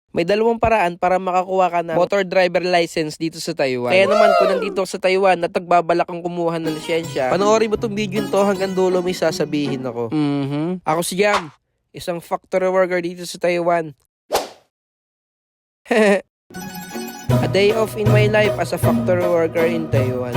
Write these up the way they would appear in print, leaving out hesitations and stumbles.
May dalawang paraan para makakuha ka ng motor driver license dito sa Taiwan. Kaya naman kung nandito sa Taiwan at nagbabalak kang kumuha ng lisensya, panoorin mo tong video to hanggang dulo may sasabihin ako. Ako si Jam, isang factory worker dito sa Taiwan. A day off in my life as a factory worker in Taiwan.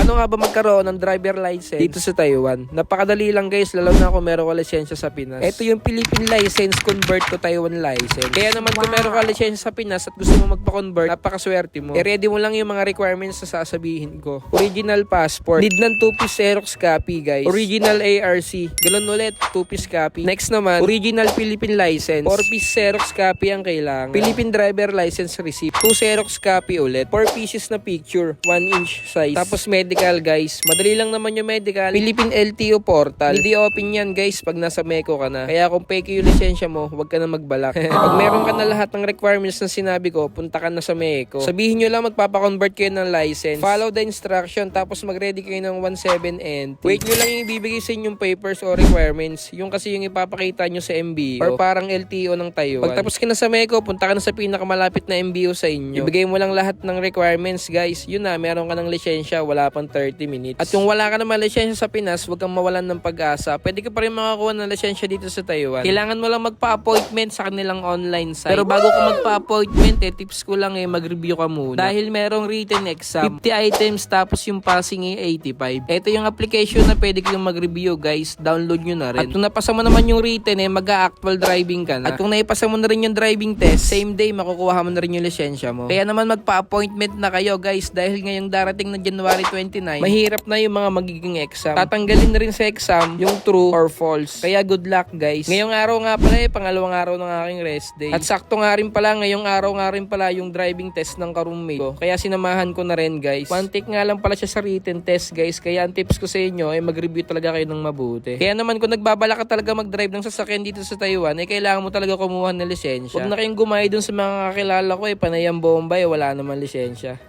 Paano nga ba magkaroon ng driver license dito sa Taiwan? Napakadali lang guys, lalo na kung meron ka lisensya sa Pinas. Ito yung Philippine license convert to Taiwan license. Kaya naman kung meron ka lisensya sa Pinas at gusto mo magpa-convert, napakaswerte mo. I-ready mo lang yung mga requirements na sasabihin ko. Original passport. Need ng 2-piece Xerox copy guys. Original ARC. Galon ulit, 2-piece copy. Next naman, original Philippine license. 4-piece Xerox copy ang kailangan. Philippine driver license receipt. 2 Xerox copy ulit. 4 pieces na picture. 1 inch size. Tapos medical guys. Madali lang naman yung medical. Philippine LTO portal. Hindi open yan guys pag nasa Meco ka na. Kaya kung fake yung lisensya mo, huwag ka na magbalak. Pag meron ka na lahat ng requirements na sinabi ko, punta ka na sa Meco. Sabihin nyo lang magpapakonvert kayo ng license. Follow the instruction tapos mag-ready kayo ng 17NT. Wait nyo lang yung ibibigay sa inyong papers o requirements. Yung kasi yung ipapakita nyo sa MBO or parang LTO ng Taiwan. Pag tapos ka na sa Meco, punta ka na sa pinakamalapit na MBO sa inyo. Ibigay mo lang lahat ng requirements guys. Yun na, meron ka ng lisensya, wala pang 30 minutes. At kung wala ka naman lisensya sa Pinas, huwag kang mawalan ng pag-asa. Pwede ka pa rin makakuha ng lisensya dito sa Taiwan. Kailangan mo lang magpa-appointment sa kanilang online site. Pero bago ka magpa-appointment, tips ko lang mag-review ka muna. Dahil merong written exam, 50 items tapos yung passing 85. Ito yung application na pwede kayong mag-review guys. Download nyo na rin. At kung napasa mo naman yung written, mag-actual driving ka na. At kung naipasa mo na rin yung driving test, same day makukuha mo na rin yung lisensya mo. Kaya naman magpa-appointment na kayo guys dahil ngayong darating na January 29, mahirap na yung mga magiging exam. Tatanggalin na rin sa exam yung true or false. Kaya good luck guys. Ngayong araw nga pala pangalawang araw ng aking rest day. At sakto nga rin pala, ngayong araw nga rin pala yung driving test ng ka-roommate ko. Kaya sinamahan ko na rin guys. One take nga lang pala siya sa written test guys. Kaya ang tips ko sa inyo ay mag-review talaga kayo ng mabuti. Kaya naman kung nagbabala ka talaga mag-drive ng sasakyan dito sa Taiwan, kailangan mo talaga kumuha ng lisensya. Huwag na kayong gumaya dun sa mga kakilala ko panayang Bombay, wala naman lisensya.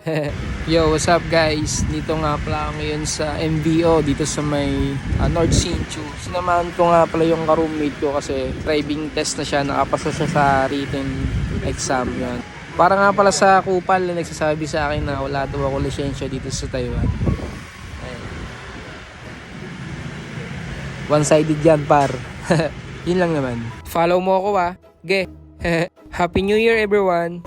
Yo, what's up guys? Dito nga pala ako ngayon sa MBO dito sa may North Sinchu. Sinamahan ko nga pala yung ka-roommate ko kasi driving test na siya, nakapasa siya sa written exam yan. Para nga pala sa kupal na nagsasabi sa akin na wala daw ako lisensya dito sa Taiwan. Ayan. One-sided yan par. Yun lang naman. Follow mo ako Ge. Happy New Year everyone.